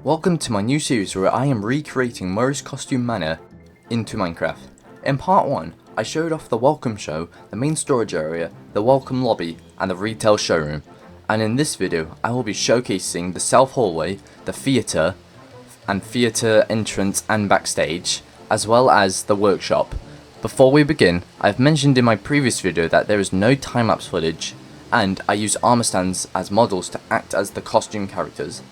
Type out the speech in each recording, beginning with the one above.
Welcome to my new series where I am recreating Murray's costume Manor into Minecraft. In part 1, I showed off the welcome show, the main storage area, the welcome lobby, and the retail showroom. And in this video, I will be showcasing the south hallway, the theatre, and theatre entrance and backstage, as well as the workshop. Before we begin, I have mentioned in my previous video that there is no time-lapse footage, and I use armor stands as models to act as the costume characters.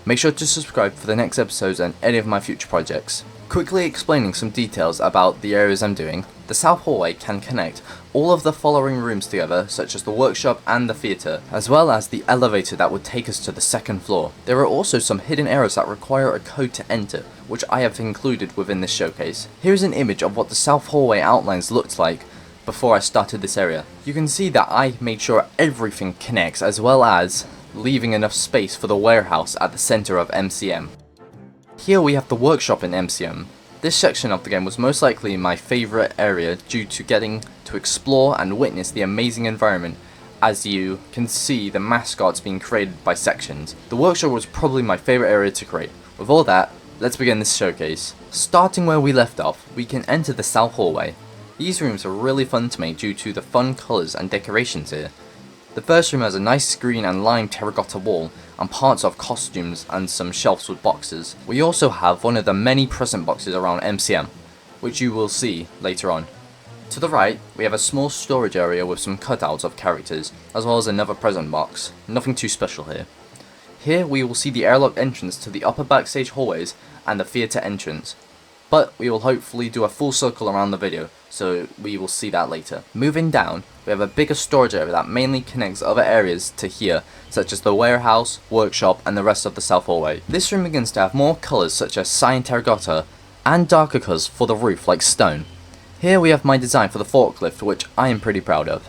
Make sure to subscribe for the next episodes and any of my future projects. Quickly explaining some details about the areas I'm doing, the south hallway can connect all of the following rooms together, such as the workshop and the theatre, as well as the elevator that would take us to the second floor. There are also some hidden areas that require a code to enter, which I have included within this showcase. Here is an image of what the south hallway outlines looked like before I started this area. You can see that I made sure everything connects, as well as leaving enough space for the warehouse at the center of MCM. Here we have the workshop in MCM. This section of the game was most likely my favorite area due to getting to explore and witness the amazing environment. As you can see, the mascots being created by sections. The workshop was probably my favorite area to create. With all that, let's begin this showcase. Starting where we left off, we can enter the south hallway. These rooms are really fun to make due to the fun colours and decorations here. The first room has a nice green and lime terracotta wall and parts of costumes and some shelves with boxes. We also have one of the many present boxes around MCM, which you will see later on. To the right, we have a small storage area with some cutouts of characters, as well as another present box. Nothing too special here. Here we will see the airlock entrance to the upper backstage hallways and the theatre entrance. But we will hopefully do a full circle around the video, so we will see that later. Moving down, we have a bigger storage area that mainly connects other areas to here, such as the warehouse, workshop, and the rest of the south hallway. This room begins to have more colours such as cyan terracotta, and darker colours for the roof like stone. Here we have my design for the forklift, which I am pretty proud of.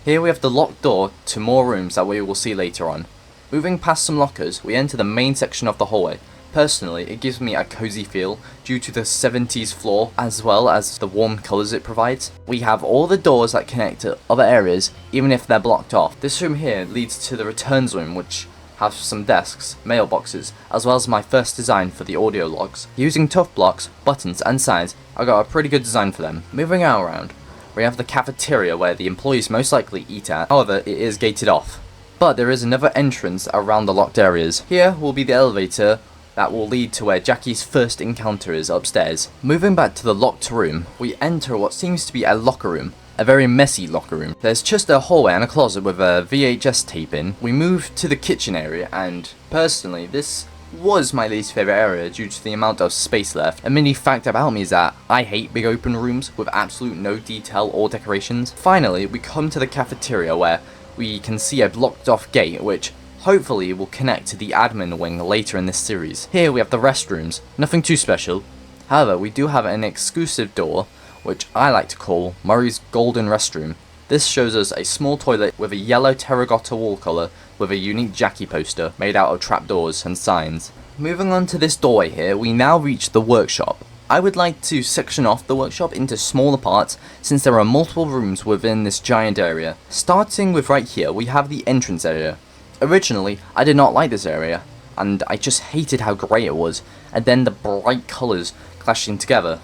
Here we have the locked door to more rooms that we will see later on. Moving past some lockers, we enter the main section of the hallway. Personally, it gives me a cozy feel due to the 70s floor as well as the warm colours it provides. We have all the doors that connect to other areas even if they're blocked off. This room here leads to the returns room, which has some desks, mailboxes, as well as my first design for the audio logs. Using tough blocks, buttons and signs, I got a pretty good design for them. Moving around, we have the cafeteria where the employees most likely eat at, however it is gated off. But there is another entrance around the locked areas. Here will be the elevator that will lead to where Jackie's first encounter is upstairs. Moving back to the locked room, we enter what seems to be a locker room. A very messy locker room. There's just a hallway and a closet with a VHS tape in. We move to the kitchen area, and personally this was my least favourite area due to the amount of space left. A mini fact about me is that I hate big open rooms with absolute no detail or decorations. Finally, we come to the cafeteria where we can see a blocked off gate which hopefully will connect to the admin wing later in this series. Here we have the restrooms, nothing too special. However, we do have an exclusive door, which I like to call Murray's Golden Restroom. This shows us a small toilet with a yellow terracotta wall colour with a unique Jackie poster made out of trapdoors and signs. Moving on to this doorway here, we now reach the workshop. I would like to section off the workshop into smaller parts since there are multiple rooms within this giant area. Starting with right here, we have the entrance area. Originally, I did not like this area, and I just hated how grey it was, and then the bright colours clashing together.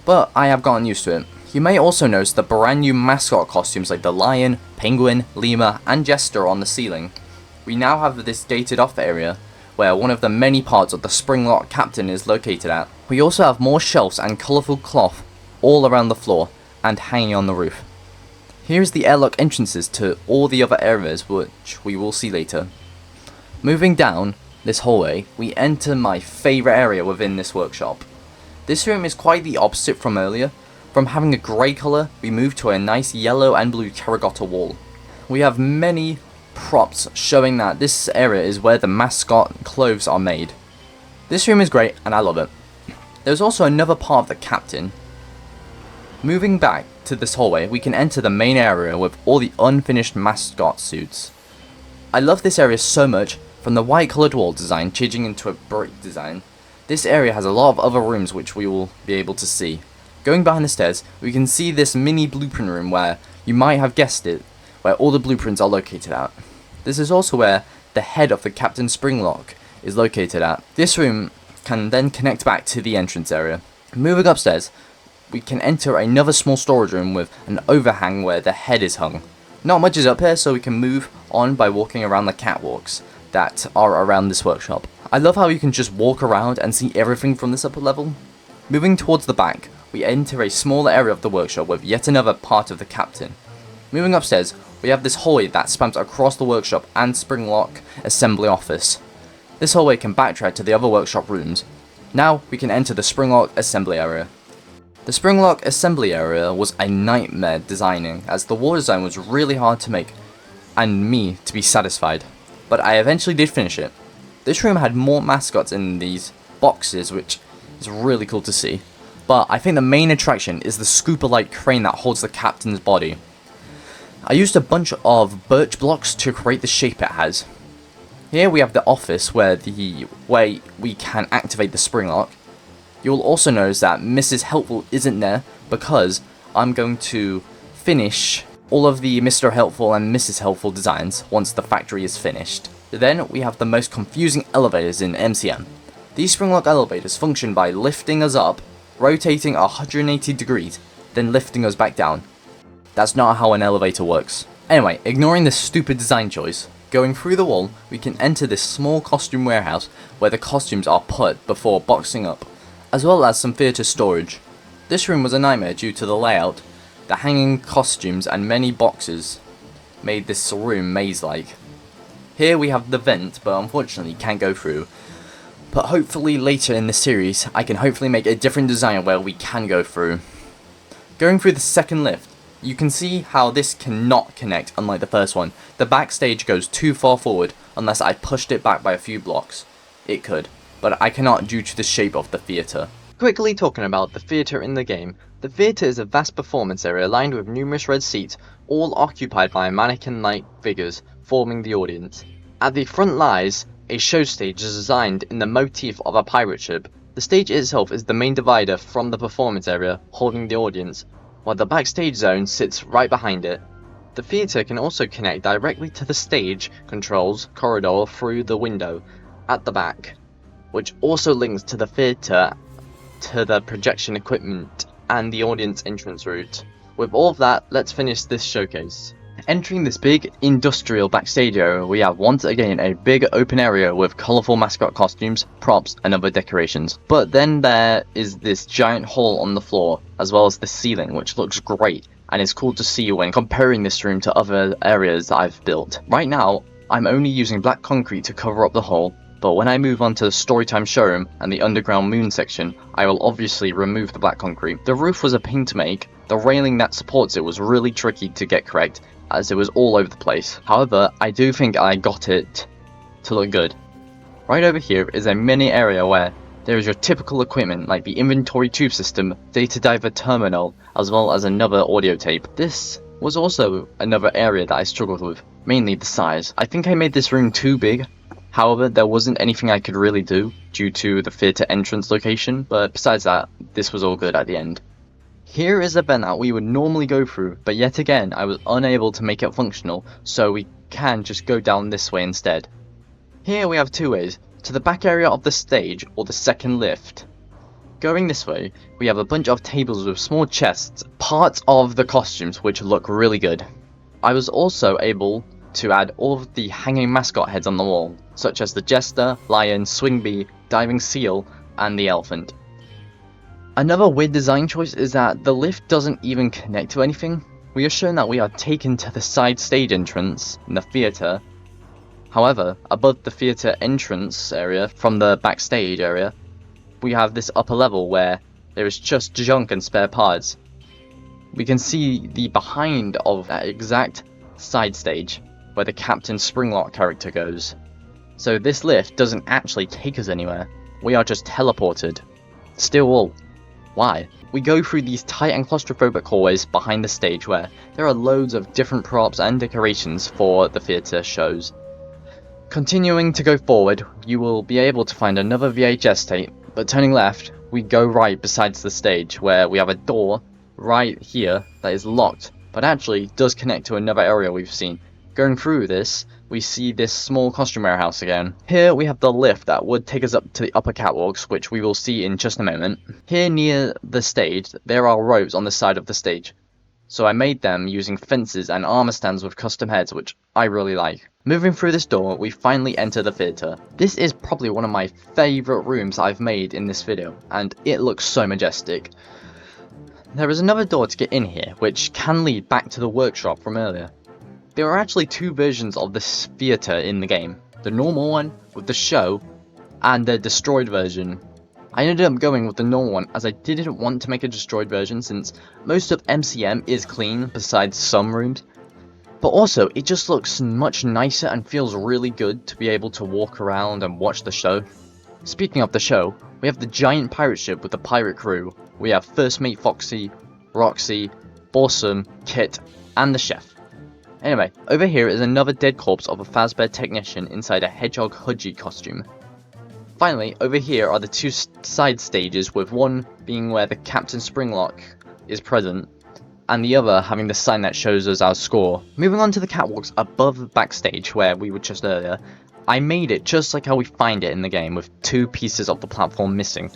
But I have gotten used to it. You may also notice the brand new mascot costumes like the lion, penguin, lemur, and jester on the ceiling. We now have this gated off area, where one of the many parts of the spring-lock captain is located at. We also have more shelves and colourful cloth all around the floor, and hanging on the roof. Here's the airlock entrances to all the other areas, which we will see later. Moving down this hallway, we enter my favourite area within this workshop. This room is quite the opposite from earlier. From having a grey colour, we move to a nice yellow and blue terracotta wall. We have many props showing that this area is where the mascot clothes are made. This room is great and I love it. There's also another part of the captain. Moving back to this hallway, we can enter the main area with all the unfinished mascot suits. I love this area so much, from the white coloured wall design changing into a brick design. This area has a lot of other rooms which we will be able to see. Going behind the stairs, we can see this mini blueprint room where, you might have guessed it, where all the blueprints are located at. This is also where the head of the Captain Springlock is located at. This room can then connect back to the entrance area. Moving upstairs, we can enter another small storage room with an overhang where the head is hung. Not much is up here, so we can move on by walking around the catwalks that are around this workshop. I love how you can just walk around and see everything from this upper level. Moving towards the back, we enter a smaller area of the workshop with yet another part of the captain. Moving upstairs, we have this hallway that spans across the workshop and Springlock assembly office. This hallway can backtrack to the other workshop rooms. Now we can enter the Springlock assembly area. The Springlock assembly area was a nightmare designing, as the wall design was really hard to make and me to be satisfied, but I eventually did finish it. This room had more mascots in these boxes, which is really cool to see, but I think the main attraction is the scooper-like crane that holds the captain's body. I used a bunch of birch blocks to create the shape it has. Here we have the office where we can activate the Springlock. You'll also notice that Mrs. Helpful isn't there because I'm going to finish all of the Mr. Helpful and Mrs. Helpful designs once the factory is finished. Then we have the most confusing elevators in MCM. These Springlock elevators function by lifting us up, rotating 180 degrees, then lifting us back down. That's not how an elevator works. Anyway, ignoring this stupid design choice, going through the wall, we can enter this small costume warehouse where the costumes are put before boxing up, as well as some theatre storage. This room was a nightmare due to the layout. The hanging costumes and many boxes made this room maze-like. Here we have the vent, but unfortunately can't go through. But hopefully later in the series, I can hopefully make a different design where we can go through. Going through the second lift, you can see how this cannot connect unlike the first one. The backstage goes too far forward unless I pushed it back by a few blocks. It could, but I cannot due to the shape of the theatre. Quickly talking about the theatre in the game, the theatre is a vast performance area lined with numerous red seats, all occupied by mannequin-like figures forming the audience. At the front lies a show stage designed in the motif of a pirate ship. The stage itself is the main divider from the performance area holding the audience, while the backstage zone sits right behind it. The theatre can also connect directly to the stage controls corridor through the window at the back, which also links to the theatre, to the projection equipment, and the audience entrance route. With all of that, let's finish this showcase. Entering this big industrial backstage area, we have once again a big open area with colourful mascot costumes, props and other decorations. But then there is this giant hole on the floor, as well as the ceiling, which looks great and is cool to see when comparing this room to other areas that I've built. Right now, I'm only using black concrete to cover up the hole, but when I move on to the Storytime showroom and the underground moon section, I will obviously remove the black concrete. The roof was a pain to make. The railing that supports it was really tricky to get correct, as it was all over the place. However, I do think I got it to look good. Right over here is a mini area where there is your typical equipment like the inventory tube system, data diver terminal, as well as another audio tape. This was also another area that I struggled with, mainly the size. I think I made this room too big. However, there wasn't anything I could really do due to the theatre entrance location, but besides that, this was all good at the end. Here is a vent that we would normally go through, but yet again I was unable to make it functional, so we can just go down this way instead. Here we have two ways, to the back area of the stage or the second lift. Going this way, we have a bunch of tables with small chests, parts of the costumes which look really good. I was also able to add all of the hanging mascot heads on the wall, such as the Jester, Lion, Swingbee, Diving Seal, and the Elephant. Another weird design choice is that the lift doesn't even connect to anything. We are shown that we are taken to the side stage entrance in the theatre. However, above the theatre entrance area from the backstage area, we have this upper level where there is just junk and spare parts. We can see the behind of that exact side stage where the Captain Springlock character goes. So this lift doesn't actually take us anywhere. We are just teleported. Still, why? We go through these tight and claustrophobic hallways behind the stage where there are loads of different props and decorations for the theatre shows. Continuing to go forward, you will be able to find another VHS tape, but turning left, we go right besides the stage where we have a door right here that is locked, but actually does connect to another area we've seen. Going through this, we see this small costume warehouse again. Here we have the lift that would take us up to the upper catwalks, which we will see in just a moment. Here near the stage, there are ropes on the side of the stage. So I made them using fences and armor stands with custom heads, which I really like. Moving through this door, we finally enter the theatre. This is probably one of my favourite rooms I've made in this video, and it looks so majestic. There is another door to get in here, which can lead back to the workshop from earlier. There are actually two versions of this theatre in the game. The normal one, with the show, and the destroyed version. I ended up going with the normal one as I didn't want to make a destroyed version since most of MCM is clean besides some rooms. But also, it just looks much nicer and feels really good to be able to walk around and watch the show. Speaking of the show, we have the giant pirate ship with the pirate crew. We have First Mate Foxy, Roxy, Borsum, Kit, and the chef. Anyway, over here is another dead corpse of a Fazbear technician inside a Hedgehog Hudgy costume. Finally, over here are the two side stages, with one being where the Captain Springlock is present, and the other having the sign that shows us our score. Moving on to the catwalks above Backstage, where we were just earlier, I made it just like how we find it in the game, with two pieces of the platform missing.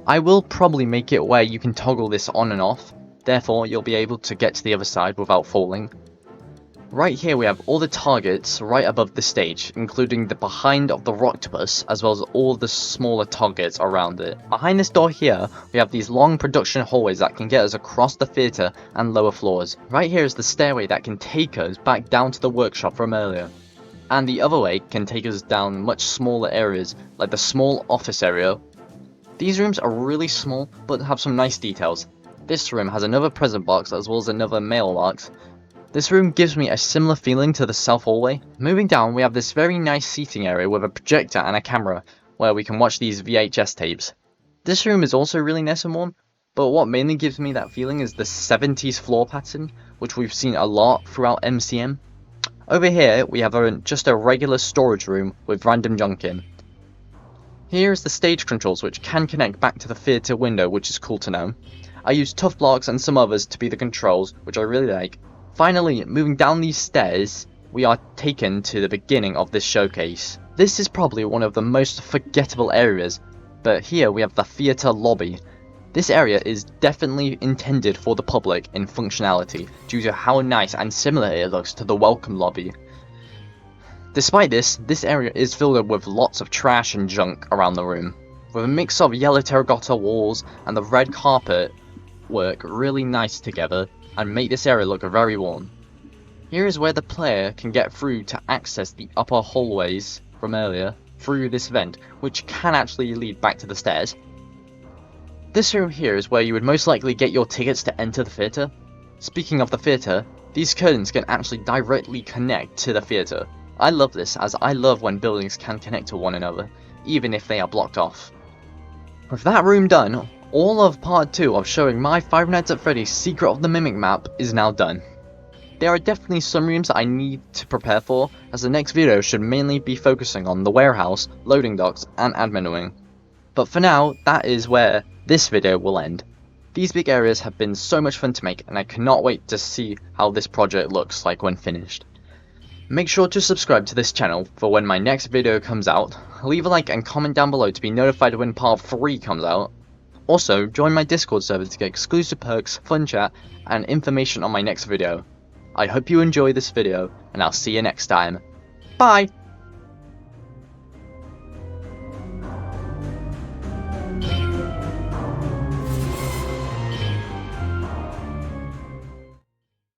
I will probably make it where you can toggle this on and off, therefore you'll be able to get to the other side without falling. Right here we have all the targets right above the stage, including the behind of the Roctopus, as well as all the smaller targets around it. Behind this door here, we have these long production hallways that can get us across the theatre and lower floors. Right here is the stairway that can take us back down to the workshop from earlier. And the other way can take us down much smaller areas, like the small office area. These rooms are really small, but have some nice details. This room has another present box as well as another mailbox. This room gives me a similar feeling to the south hallway. Moving down, we have this very nice seating area with a projector and a camera, where we can watch these VHS tapes. This room is also really nice and warm, but what mainly gives me that feeling is the 70s floor pattern, which we've seen a lot throughout MCM. Over here, we have just a regular storage room with random junk in. Here is the stage controls, which can connect back to the theatre window, which is cool to know. I used Tough Blocks and some others to be the controls, which I really like. Finally, moving down these stairs, we are taken to the beginning of this showcase. This is probably one of the most forgettable areas, but here we have the theatre lobby. This area is definitely intended for the public in functionality, due to how nice and similar it looks to the welcome lobby. Despite this area is filled with lots of trash and junk around the room, with a mix of yellow terracotta walls and the red carpet work really nice together and make this area look very warm. Here is where the player can get through to access the upper hallways from earlier through this vent, which can actually lead back to the stairs. This room here is where you would most likely get your tickets to enter the theatre. Speaking of the theatre, these curtains can actually directly connect to the theatre. I love this, as I love when buildings can connect to one another, even if they are blocked off. With that room done, all of part 2 of showing my Five Nights at Freddy's Secret of the Mimic map is now done. There are definitely some rooms I need to prepare for, as the next video should mainly be focusing on the warehouse, loading docks, and admin wing. But for now, that is where this video will end. These big areas have been so much fun to make, and I cannot wait to see how this project looks like when finished. Make sure to subscribe to this channel for when my next video comes out, leave a like and comment down below to be notified when part 3 comes out. Also, join my Discord server to get exclusive perks, fun chat, and information on my next video. I hope you enjoy this video, and I'll see you next time. Bye!